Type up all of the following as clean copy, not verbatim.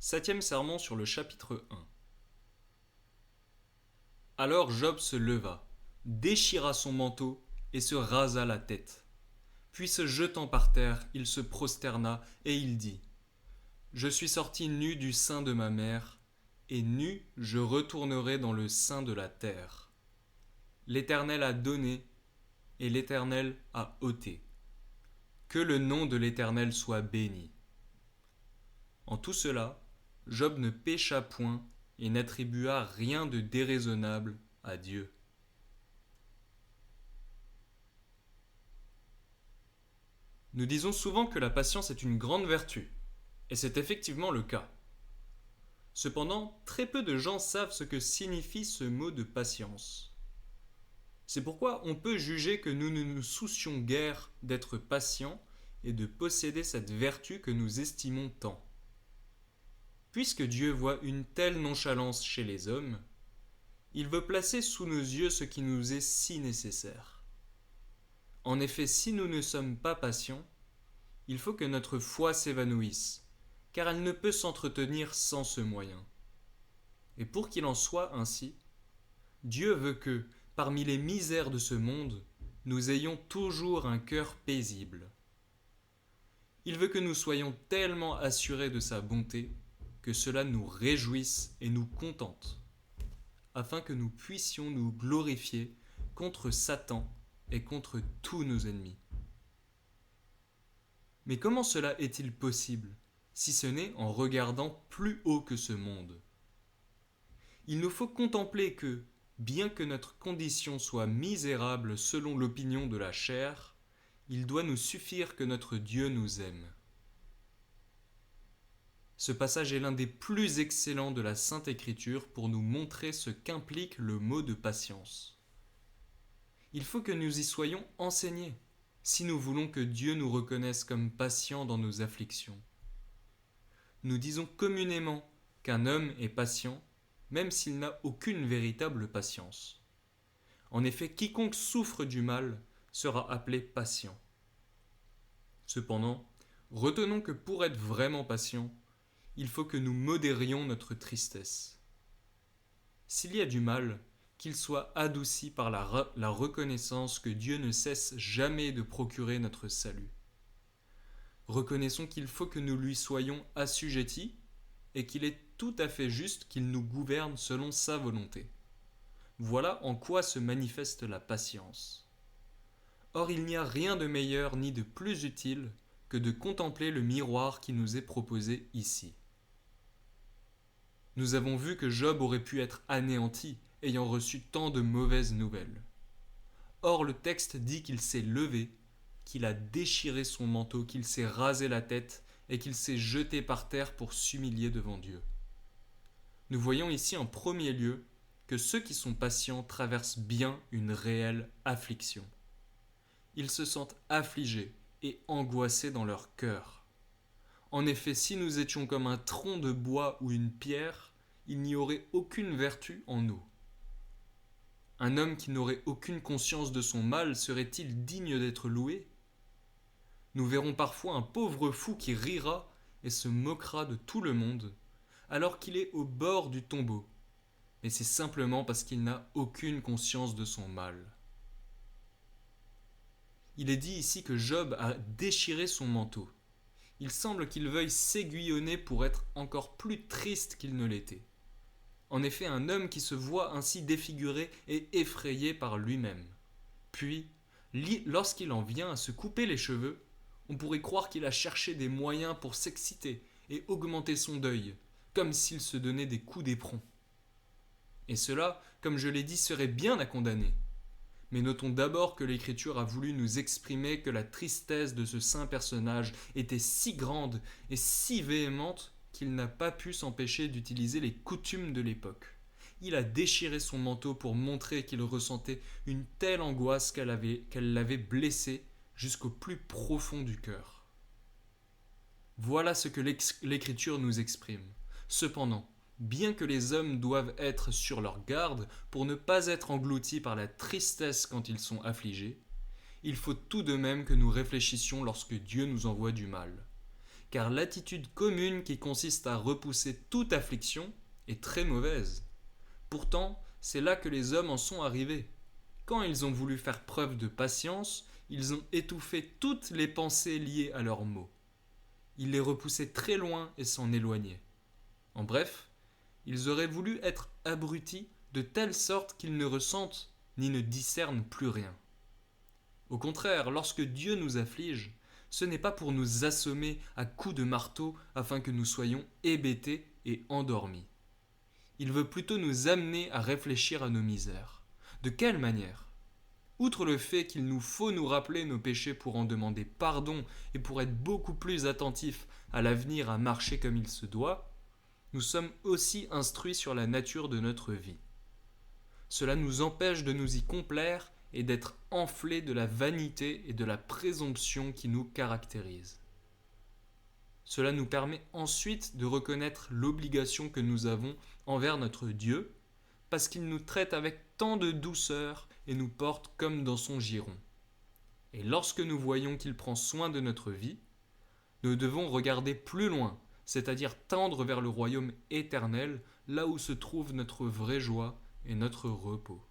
Septième sermon sur le chapitre 1. Alors Job se leva, déchira son manteau et se rasa la tête. Puis se jetant par terre, il se prosterna et il dit : Je suis sorti nu du sein de ma mère, et nu je retournerai dans le sein de la terre. L'Éternel a donné, et l'Éternel a ôté. Que le nom de l'Éternel soit béni. En tout cela, Job ne pécha point et n'attribua rien de déraisonnable à Dieu. Nous disons souvent que la patience est une grande vertu, et c'est effectivement le cas. Cependant, très peu de gens savent ce que signifie ce mot de patience. C'est pourquoi on peut juger que nous ne nous soucions guère d'être patients et de posséder cette vertu que nous estimons tant. Puisque Dieu voit une telle nonchalance chez les hommes, il veut placer sous nos yeux ce qui nous est si nécessaire. En effet, si nous ne sommes pas patients, il faut que notre foi s'évanouisse, car elle ne peut s'entretenir sans ce moyen. Et pour qu'il en soit ainsi, Dieu veut que, parmi les misères de ce monde, nous ayons toujours un cœur paisible. Il veut que nous soyons tellement assurés de sa bonté que cela nous réjouisse et nous contente, afin que nous puissions nous glorifier contre Satan et contre tous nos ennemis. Mais comment cela est-il possible, si ce n'est en regardant plus haut que ce monde ? Il nous faut contempler que, bien que notre condition soit misérable selon l'opinion de la chair, il doit nous suffire que notre Dieu nous aime. Ce passage est l'un des plus excellents de la Sainte Écriture pour nous montrer ce qu'implique le mot de patience. Il faut que nous y soyons enseignés, si nous voulons que Dieu nous reconnaisse comme patients dans nos afflictions. Nous disons communément qu'un homme est patient, même s'il n'a aucune véritable patience. En effet, quiconque souffre du mal sera appelé patient. Cependant, retenons que pour être vraiment patient, il faut que nous modérions notre tristesse. S'il y a du mal, qu'il soit adouci par la reconnaissance que Dieu ne cesse jamais de procurer notre salut. Reconnaissons qu'il faut que nous lui soyons assujettis et qu'il est tout à fait juste qu'il nous gouverne selon sa volonté. Voilà en quoi se manifeste la patience. Or, il n'y a rien de meilleur ni de plus utile que de contempler le miroir qui nous est proposé ici. Nous avons vu que Job aurait pu être anéanti, ayant reçu tant de mauvaises nouvelles. Or, le texte dit qu'il s'est levé, qu'il a déchiré son manteau, qu'il s'est rasé la tête et qu'il s'est jeté par terre pour s'humilier devant Dieu. Nous voyons ici en premier lieu que ceux qui sont patients traversent bien une réelle affliction. Ils se sentent affligés et angoissés dans leur cœur. En effet, si nous étions comme un tronc de bois ou une pierre, il n'y aurait aucune vertu en nous. Un homme qui n'aurait aucune conscience de son mal serait-il digne d'être loué ? Nous verrons parfois un pauvre fou qui rira et se moquera de tout le monde, alors qu'il est au bord du tombeau. Mais c'est simplement parce qu'il n'a aucune conscience de son mal. Il est dit ici que Job a déchiré son manteau. Il semble qu'il veuille s'aiguillonner pour être encore plus triste qu'il ne l'était. En effet, un homme qui se voit ainsi défiguré est effrayé par lui-même. Puis, lorsqu'il en vient à se couper les cheveux, on pourrait croire qu'il a cherché des moyens pour s'exciter et augmenter son deuil, comme s'il se donnait des coups d'éperon. Et cela, comme je l'ai dit, serait bien à condamner. Mais notons d'abord que l'Écriture a voulu nous exprimer que la tristesse de ce saint personnage était si grande et si véhémente qu'il n'a pas pu s'empêcher d'utiliser les coutumes de l'époque. Il a déchiré son manteau pour montrer qu'il ressentait une telle angoisse qu'elle l'avait blessé jusqu'au plus profond du cœur. Voilà ce que l'Écriture nous exprime. Cependant, bien que les hommes doivent être sur leur garde pour ne pas être engloutis par la tristesse quand ils sont affligés, il faut tout de même que nous réfléchissions lorsque Dieu nous envoie du mal. car l'attitude commune qui consiste à repousser toute affliction est très mauvaise. Pourtant, c'est là que les hommes en sont arrivés. Quand ils ont voulu faire preuve de patience, ils ont étouffé toutes les pensées liées à leurs maux. Ils les repoussaient très loin et s'en éloignaient. En bref, ils auraient voulu être abrutis de telle sorte qu'ils ne ressentent ni ne discernent plus rien. Au contraire, lorsque Dieu nous afflige, ce n'est pas pour nous assommer à coups de marteau afin que nous soyons hébétés et endormis. Il veut plutôt nous amener à réfléchir à nos misères. De quelle manière ? Outre le fait qu'il nous faut nous rappeler nos péchés pour en demander pardon et pour être beaucoup plus attentifs à l'avenir à marcher comme il se doit, nous sommes aussi instruits sur la nature de notre vie. Cela nous empêche de nous y complaire et d'être enflés de la vanité et de la présomption qui nous caractérisent. Cela nous permet ensuite de reconnaître l'obligation que nous avons envers notre Dieu, parce qu'il nous traite avec tant de douceur et nous porte comme dans son giron. Et lorsque nous voyons qu'il prend soin de notre vie, nous devons regarder plus loin, c'est-à-dire tendre vers le royaume éternel, là où se trouve notre vraie joie et notre repos.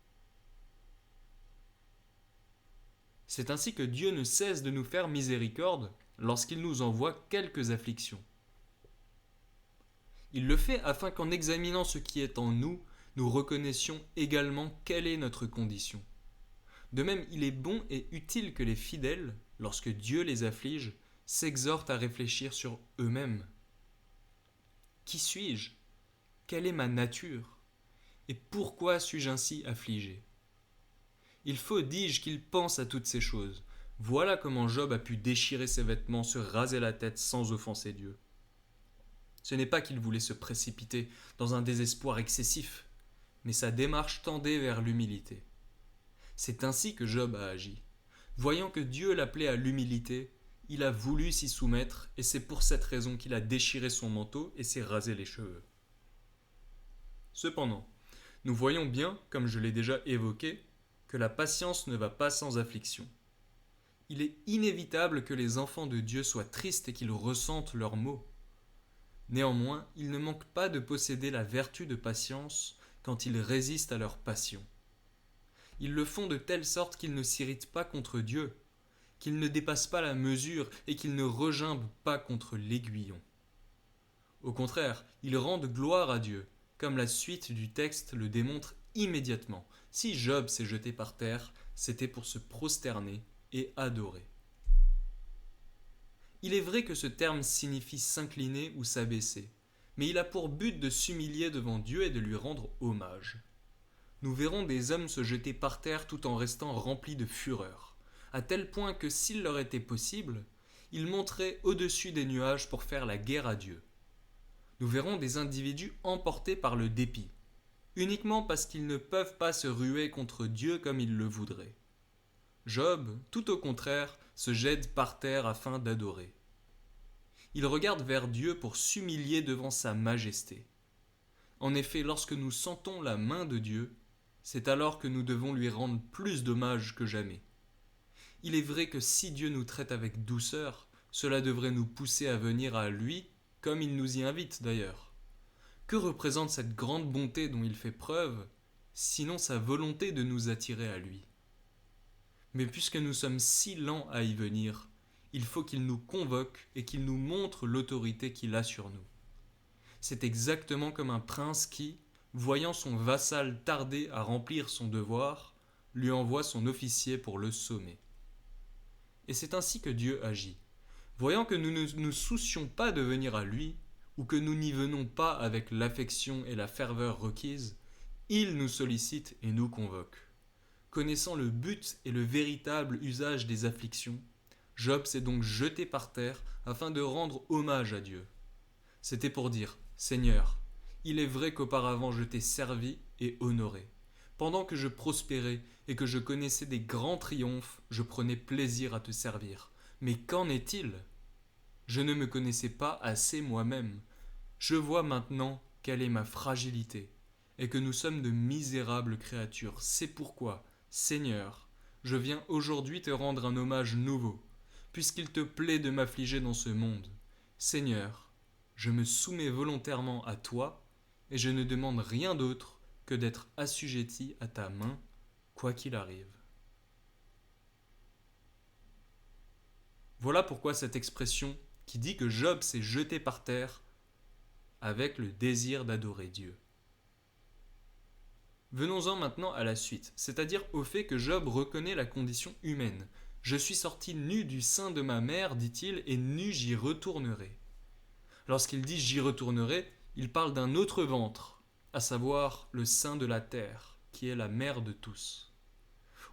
C'est ainsi que Dieu ne cesse de nous faire miséricorde lorsqu'il nous envoie quelques afflictions. Il le fait afin qu'en examinant ce qui est en nous, nous reconnaissions également quelle est notre condition. De même, il est bon et utile que les fidèles, lorsque Dieu les afflige, s'exhortent à réfléchir sur eux-mêmes. Qui suis-je ? Quelle est ma nature ? Et pourquoi suis-je ainsi affligé ? Il faut, dis-je, qu'il pense à toutes ces choses. Voilà comment Job a pu déchirer ses vêtements, se raser la tête sans offenser Dieu. Ce n'est pas qu'il voulait se précipiter dans un désespoir excessif, mais sa démarche tendait vers l'humilité. C'est ainsi que Job a agi. Voyant que Dieu l'appelait à l'humilité, il a voulu s'y soumettre, et c'est pour cette raison qu'il a déchiré son manteau et s'est rasé les cheveux. Cependant, nous voyons bien, comme je l'ai déjà évoqué, que la patience ne va pas sans affliction. Il est inévitable que les enfants de Dieu soient tristes et qu'ils ressentent leurs maux. Néanmoins, ils ne manquent pas de posséder la vertu de patience quand ils résistent à leur passion. Ils le font de telle sorte qu'ils ne s'irritent pas contre Dieu, qu'ils ne dépassent pas la mesure et qu'ils ne regimbent pas contre l'aiguillon. Au contraire, ils rendent gloire à Dieu, comme la suite du texte le démontre immédiatement. Si Job s'est jeté par terre, c'était pour se prosterner et adorer. Il est vrai que ce terme signifie s'incliner ou s'abaisser, mais il a pour but de s'humilier devant Dieu et de lui rendre hommage. Nous verrons des hommes se jeter par terre tout en restant remplis de fureur, à tel point que s'il leur était possible, ils monteraient au-dessus des nuages pour faire la guerre à Dieu. Nous verrons des individus emportés par le dépit, uniquement parce qu'ils ne peuvent pas se ruer contre Dieu comme ils le voudraient. Job, tout au contraire, se jette par terre afin d'adorer. Il regarde vers Dieu pour s'humilier devant sa majesté. En effet, lorsque nous sentons la main de Dieu, c'est alors que nous devons lui rendre plus d'hommage que jamais. Il est vrai que si Dieu nous traite avec douceur, cela devrait nous pousser à venir à lui, comme il nous y invite d'ailleurs. Que représente cette grande bonté dont il fait preuve, sinon sa volonté de nous attirer à lui ? Mais puisque nous sommes si lents à y venir, il faut qu'il nous convoque et qu'il nous montre l'autorité qu'il a sur nous. C'est exactement comme un prince qui, voyant son vassal tarder à remplir son devoir, lui envoie son officier pour le sommer. Et c'est ainsi que Dieu agit. Voyant que nous ne nous soucions pas de venir à lui, ou que nous n'y venons pas avec l'affection et la ferveur requises, il nous sollicite et nous convoque. Connaissant le but et le véritable usage des afflictions, Job s'est donc jeté par terre afin de rendre hommage à Dieu. C'était pour dire « Seigneur, il est vrai qu'auparavant je t'ai servi et honoré. Pendant que je prospérais et que je connaissais des grands triomphes, je prenais plaisir à te servir. Mais qu'en est-il ? Je ne me connaissais pas assez moi-même. Je vois maintenant quelle est ma fragilité et que nous sommes de misérables créatures. C'est pourquoi, Seigneur, je viens aujourd'hui te rendre un hommage nouveau, puisqu'il te plaît de m'affliger dans ce monde. Seigneur, je me soumets volontairement à toi et je ne demande rien d'autre que d'être assujetti à ta main, quoi qu'il arrive. Voilà pourquoi cette expression qui dit que Job s'est jeté par terre avec le désir d'adorer Dieu. Venons-en maintenant à la suite, c'est-à-dire au fait que Job reconnaît la condition humaine. Je suis sorti nu du sein de ma mère, dit-il, et nu j'y retournerai. Lorsqu'il dit j'y retournerai, il parle d'un autre ventre, à savoir le sein de la terre, qui est la mère de tous.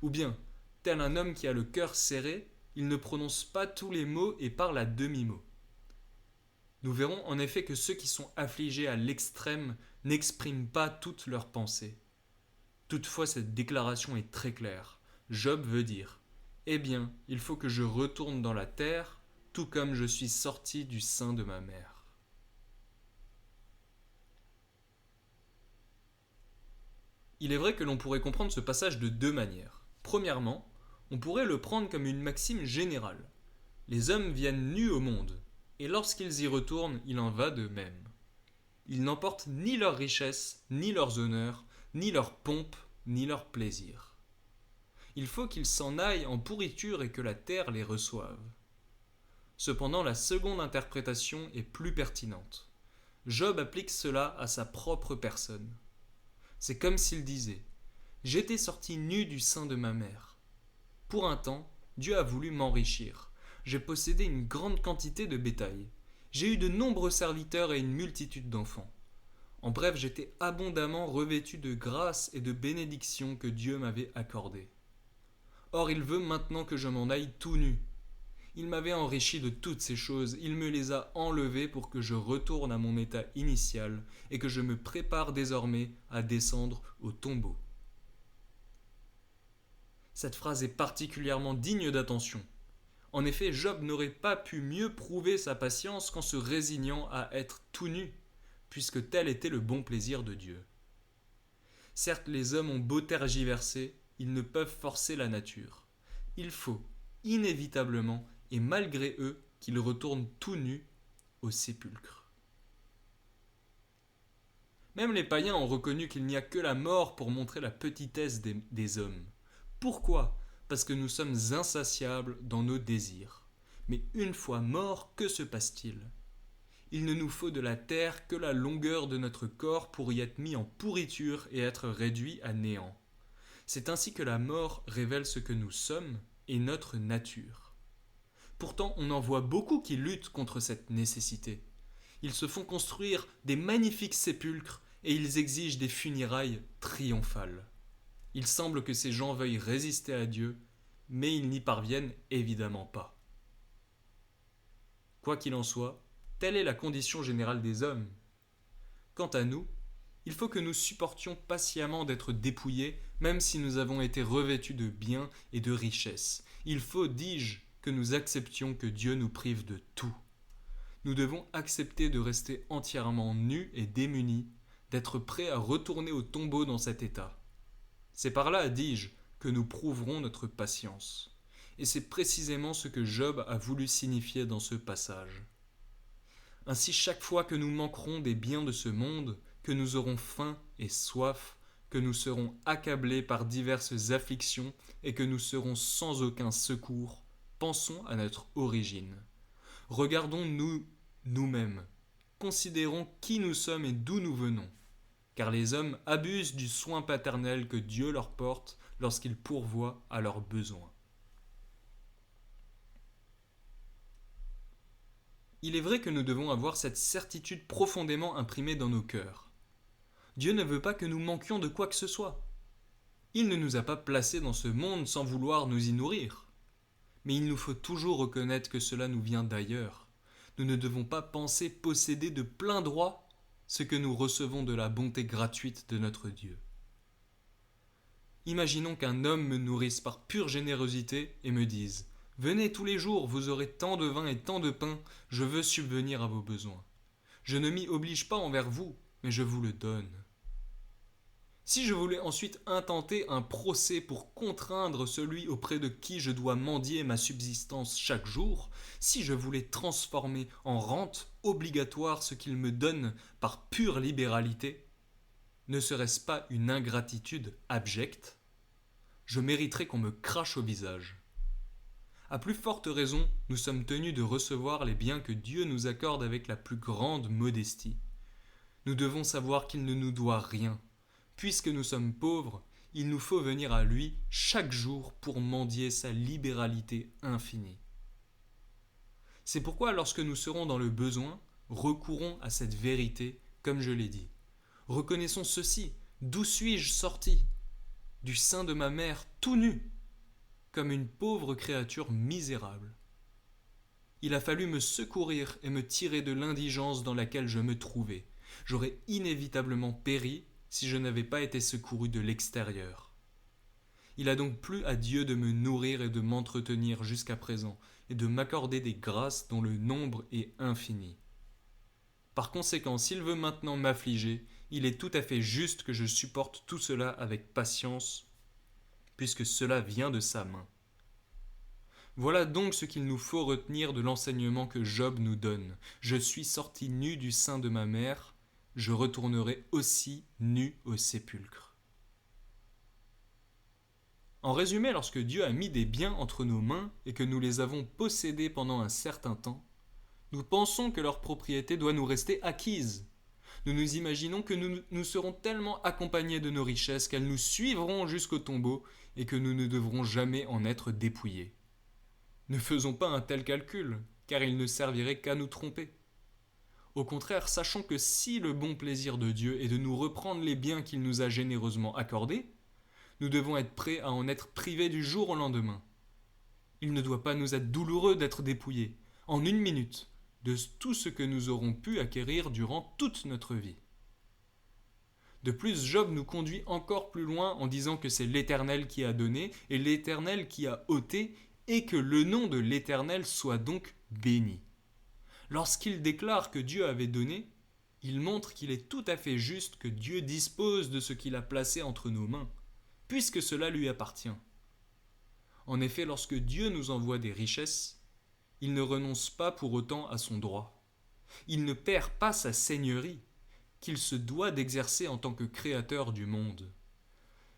Ou bien, tel un homme qui a le cœur serré, il ne prononce pas tous les mots et parle à demi-mot. Nous verrons en effet que ceux qui sont affligés à l'extrême n'expriment pas toutes leurs pensées. Toutefois, cette déclaration est très claire. Job veut dire « Eh bien, il faut que je retourne dans la terre, tout comme je suis sorti du sein de ma mère. » Il est vrai que l'on pourrait comprendre ce passage de deux manières. Premièrement, on pourrait le prendre comme une maxime générale. Les hommes viennent nus au monde, et lorsqu'ils y retournent, il en va de même. Ils n'emportent ni leur richesse, ni leurs honneurs, ni leur pompe, ni leur plaisir. Il faut qu'ils s'en aillent en pourriture et que la terre les reçoive. Cependant, la seconde interprétation est plus pertinente. Job applique cela à sa propre personne. C'est comme s'il disait « J'étais sorti nu du sein de ma mère. Pour un temps, Dieu a voulu m'enrichir. J'ai possédé une grande quantité de bétail. J'ai eu de nombreux serviteurs et une multitude d'enfants. En bref, j'étais abondamment revêtu de grâce et de bénédictions que Dieu m'avait accordées. Or, il veut maintenant que je m'en aille tout nu. Il m'avait enrichi de toutes ces choses, il me les a enlevées pour que je retourne à mon état initial et que je me prépare désormais à descendre au tombeau. » Cette phrase est particulièrement digne d'attention. En effet, Job n'aurait pas pu mieux prouver sa patience qu'en se résignant à être tout nu, puisque tel était le bon plaisir de Dieu. Certes, les hommes ont beau tergiverser, ils ne peuvent forcer la nature. Il faut, inévitablement, et malgré eux, qu'ils retournent tout nus au sépulcre. Même les païens ont reconnu qu'il n'y a que la mort pour montrer la petitesse des hommes. Pourquoi ? Parce que nous sommes insatiables dans nos désirs. Mais une fois morts, que se passe-t-il ? Il ne nous faut de la terre que la longueur de notre corps pour y être mis en pourriture et être réduit à néant. C'est ainsi que la mort révèle ce que nous sommes et notre nature. Pourtant, on en voit beaucoup qui luttent contre cette nécessité. Ils se font construire des magnifiques sépulcres et ils exigent des funérailles triomphales. Il semble que ces gens veuillent résister à Dieu, mais ils n'y parviennent évidemment pas. Quoi qu'il en soit, telle est la condition générale des hommes. Quant à nous, il faut que nous supportions patiemment d'être dépouillés, même si nous avons été revêtus de biens et de richesses. Il faut, dis-je, que nous acceptions que Dieu nous prive de tout. Nous devons accepter de rester entièrement nus et démunis, d'être prêts à retourner au tombeau dans cet état. C'est par là, dis-je, que nous prouverons notre patience. Et c'est précisément ce que Job a voulu signifier dans ce passage. Ainsi, chaque fois que nous manquerons des biens de ce monde, que nous aurons faim et soif, que nous serons accablés par diverses afflictions et que nous serons sans aucun secours, pensons à notre origine. Regardons-nous nous-mêmes. Considérons qui nous sommes et d'où nous venons. Car les hommes abusent du soin paternel que Dieu leur porte lorsqu'il pourvoit à leurs besoins. Il est vrai que nous devons avoir cette certitude profondément imprimée dans nos cœurs. Dieu ne veut pas que nous manquions de quoi que ce soit. Il ne nous a pas placés dans ce monde sans vouloir nous y nourrir. Mais il nous faut toujours reconnaître que cela nous vient d'ailleurs. Nous ne devons pas penser posséder de plein droit ce que nous recevons de la bonté gratuite de notre Dieu. Imaginons qu'un homme me nourrisse par pure générosité et me dise « Venez tous les jours, vous aurez tant de vin et tant de pain, je veux subvenir à vos besoins. Je ne m'y oblige pas envers vous, mais je vous le donne. » Si je voulais ensuite intenter un procès pour contraindre celui auprès de qui je dois mendier ma subsistance chaque jour, si je voulais transformer en rente obligatoire ce qu'il me donne par pure libéralité, ne serait-ce pas une ingratitude abjecte? Je mériterais qu'on me crache au visage. À plus forte raison, nous sommes tenus de recevoir les biens que Dieu nous accorde avec la plus grande modestie. Nous devons savoir qu'il ne nous doit rien. Puisque nous sommes pauvres, il nous faut venir à lui chaque jour pour mendier sa libéralité infinie. C'est pourquoi lorsque nous serons dans le besoin, recourons à cette vérité, comme je l'ai dit. Reconnaissons ceci, d'où suis-je sorti? Du sein de ma mère, tout nu, comme une pauvre créature misérable. Il a fallu me secourir et me tirer de l'indigence dans laquelle je me trouvais. J'aurais inévitablement péri si je n'avais pas été secouru de l'extérieur. Il a donc plu à Dieu de me nourrir et de m'entretenir jusqu'à présent, et de m'accorder des grâces dont le nombre est infini. Par conséquent, s'il veut maintenant m'affliger, il est tout à fait juste que je supporte tout cela avec patience, puisque cela vient de sa main. Voilà donc ce qu'il nous faut retenir de l'enseignement que Job nous donne. Je suis sorti nu du sein de ma mère, je retournerai aussi nu au sépulcre. En résumé, lorsque Dieu a mis des biens entre nos mains et que nous les avons possédés pendant un certain temps, nous pensons que leur propriété doit nous rester acquise. Nous nous imaginons que nous serons tellement accompagnés de nos richesses qu'elles nous suivront jusqu'au tombeau et que nous ne devrons jamais en être dépouillés. Ne faisons pas un tel calcul, car il ne servirait qu'à nous tromper. Au contraire, sachons que si le bon plaisir de Dieu est de nous reprendre les biens qu'il nous a généreusement accordés, nous devons être prêts à en être privés du jour au lendemain. Il ne doit pas nous être douloureux d'être dépouillés, en une minute, de tout ce que nous aurons pu acquérir durant toute notre vie. De plus, Job nous conduit encore plus loin en disant que c'est l'Éternel qui a donné et l'Éternel qui a ôté, et que le nom de l'Éternel soit donc béni. Lorsqu'il déclare que Dieu avait donné, il montre qu'il est tout à fait juste que Dieu dispose de ce qu'il a placé entre nos mains, puisque cela lui appartient. En effet, lorsque Dieu nous envoie des richesses, il ne renonce pas pour autant à son droit. Il ne perd pas sa seigneurie, qu'il se doit d'exercer en tant que créateur du monde.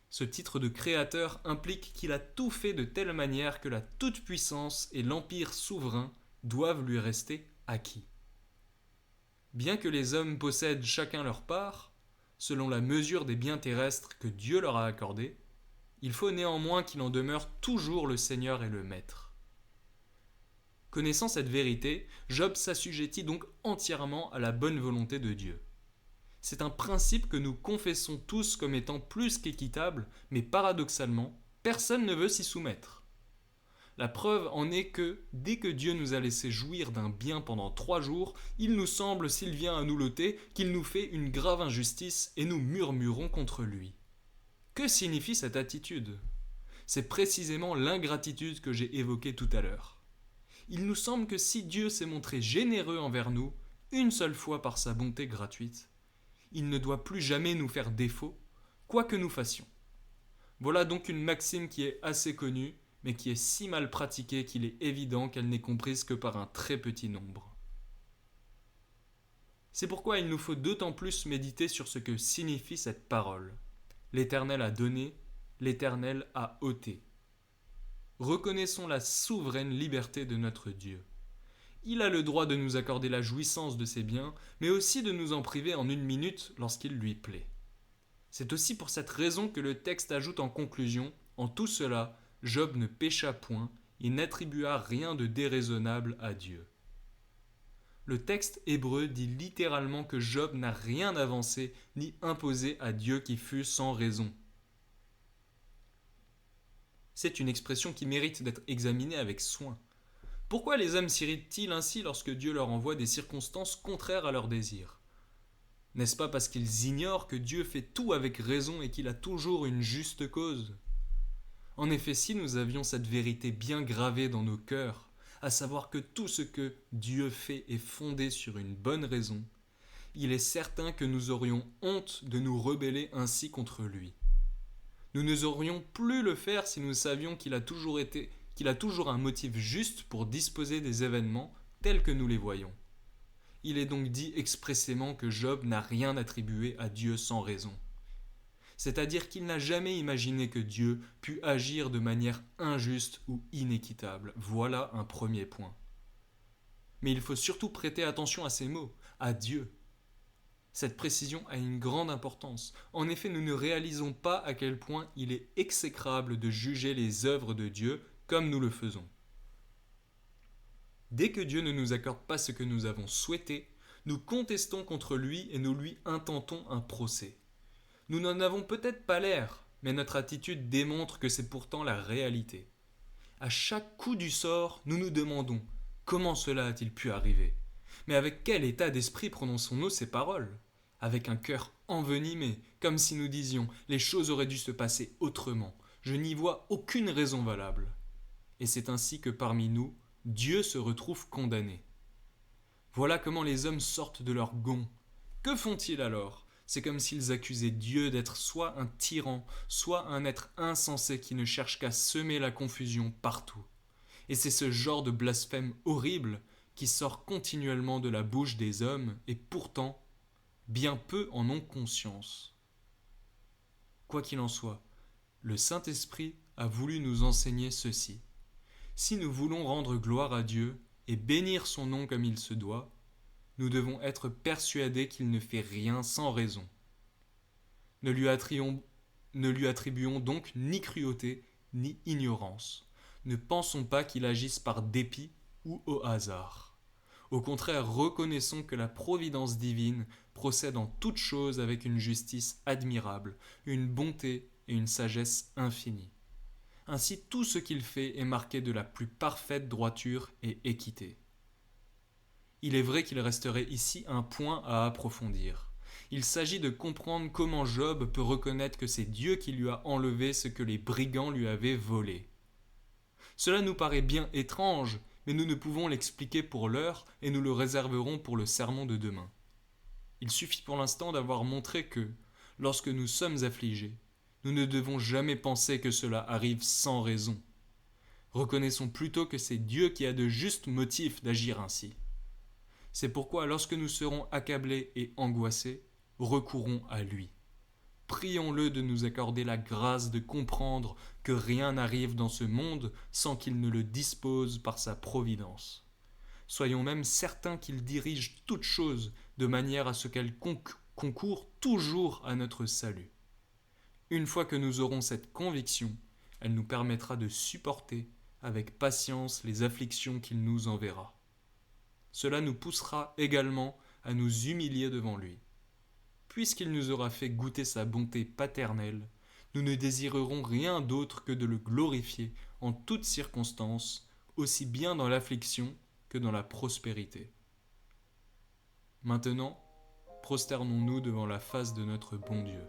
Ce titre de créateur implique qu'il a tout fait de telle manière que la toute-puissance et l'empire souverain doivent lui rester acquis. Bien que les hommes possèdent chacun leur part, selon la mesure des biens terrestres que Dieu leur a accordés, il faut néanmoins qu'il en demeure toujours le Seigneur et le Maître. Connaissant cette vérité, Job s'assujettit donc entièrement à la bonne volonté de Dieu. C'est un principe que nous confessons tous comme étant plus qu'équitable, mais paradoxalement, personne ne veut s'y soumettre. La preuve en est que, dès que Dieu nous a laissé jouir d'un bien pendant 3 jours, il nous semble, s'il vient à nous l'ôter, qu'il nous fait une grave injustice et nous murmurons contre lui. Que signifie cette attitude? C'est précisément l'ingratitude que j'ai évoquée tout à l'heure. Il nous semble que si Dieu s'est montré généreux envers nous, une seule fois par sa bonté gratuite, il ne doit plus jamais nous faire défaut, quoi que nous fassions. Voilà donc une maxime qui est assez connue, mais qui est si mal pratiquée qu'il est évident qu'elle n'est comprise que par un très petit nombre. C'est pourquoi il nous faut d'autant plus méditer sur ce que signifie cette parole. L'Éternel a donné, l'Éternel a ôté. Reconnaissons la souveraine liberté de notre Dieu. Il a le droit de nous accorder la jouissance de ses biens, mais aussi de nous en priver en une minute lorsqu'il lui plaît. C'est aussi pour cette raison que le texte ajoute en conclusion, en tout cela, Job ne pécha point et n'attribua rien de déraisonnable à Dieu. Le texte hébreu dit littéralement que Job n'a rien avancé ni imposé à Dieu qui fût sans raison. C'est une expression qui mérite d'être examinée avec soin. Pourquoi les hommes s'irritent-ils ainsi lorsque Dieu leur envoie des circonstances contraires à leurs désirs? N'est-ce pas parce qu'ils ignorent que Dieu fait tout avec raison et qu'il a toujours une juste cause? En effet, si nous avions cette vérité bien gravée dans nos cœurs, à savoir que tout ce que Dieu fait est fondé sur une bonne raison, il est certain que nous aurions honte de nous rebeller ainsi contre lui. Nous n'oserions plus le faire si nous savions qu'il a toujours un motif juste pour disposer des événements tels que nous les voyons. Il est donc dit expressément que Job n'a rien attribué à Dieu sans raison. C'est-à-dire qu'il n'a jamais imaginé que Dieu pût agir de manière injuste ou inéquitable. Voilà un premier point. Mais il faut surtout prêter attention à ces mots, à Dieu. Cette précision a une grande importance. En effet, nous ne réalisons pas à quel point il est exécrable de juger les œuvres de Dieu comme nous le faisons. Dès que Dieu ne nous accorde pas ce que nous avons souhaité, nous contestons contre lui et nous lui intentons un procès. Nous n'en avons peut-être pas l'air, mais notre attitude démontre que c'est pourtant la réalité. À chaque coup du sort, nous nous demandons « Comment cela a-t-il pu arriver ?» Mais avec quel état d'esprit prononçons-nous ces paroles ? Avec un cœur envenimé, comme si nous disions « Les choses auraient dû se passer autrement, je n'y vois aucune raison valable. » Et c'est ainsi que parmi nous, Dieu se retrouve condamné. Voilà comment les hommes sortent de leur gond. Que font-ils alors ? C'est comme s'ils accusaient Dieu d'être soit un tyran, soit un être insensé qui ne cherche qu'à semer la confusion partout. Et c'est ce genre de blasphème horrible qui sort continuellement de la bouche des hommes, et pourtant, bien peu en ont conscience. Quoi qu'il en soit, le Saint-Esprit a voulu nous enseigner ceci. Si nous voulons rendre gloire à Dieu et bénir son nom comme il se doit, nous devons être persuadés qu'il ne fait rien sans raison. Ne lui attribuons donc ni cruauté ni ignorance. Ne pensons pas qu'il agisse par dépit ou au hasard. Au contraire, reconnaissons que la providence divine procède en toutes choses avec une justice admirable, une bonté et une sagesse infinie. Ainsi, tout ce qu'il fait est marqué de la plus parfaite droiture et équité. Il est vrai qu'il resterait ici un point à approfondir. Il s'agit de comprendre comment Job peut reconnaître que c'est Dieu qui lui a enlevé ce que les brigands lui avaient volé. Cela nous paraît bien étrange, mais nous ne pouvons l'expliquer pour l'heure et nous le réserverons pour le sermon de demain. Il suffit pour l'instant d'avoir montré que, lorsque nous sommes affligés, nous ne devons jamais penser que cela arrive sans raison. Reconnaissons plutôt que c'est Dieu qui a de justes motifs d'agir ainsi. C'est pourquoi lorsque nous serons accablés et angoissés, recourons à lui. Prions-le de nous accorder la grâce de comprendre que rien n'arrive dans ce monde sans qu'il ne le dispose par sa providence. Soyons même certains qu'il dirige toutes choses de manière à ce qu'elles concourent toujours à notre salut. Une fois que nous aurons cette conviction, elle nous permettra de supporter avec patience les afflictions qu'il nous enverra. Cela nous poussera également à nous humilier devant lui. Puisqu'il nous aura fait goûter sa bonté paternelle, nous ne désirerons rien d'autre que de le glorifier en toutes circonstances, aussi bien dans l'affliction que dans la prospérité. Maintenant, prosternons-nous devant la face de notre bon Dieu.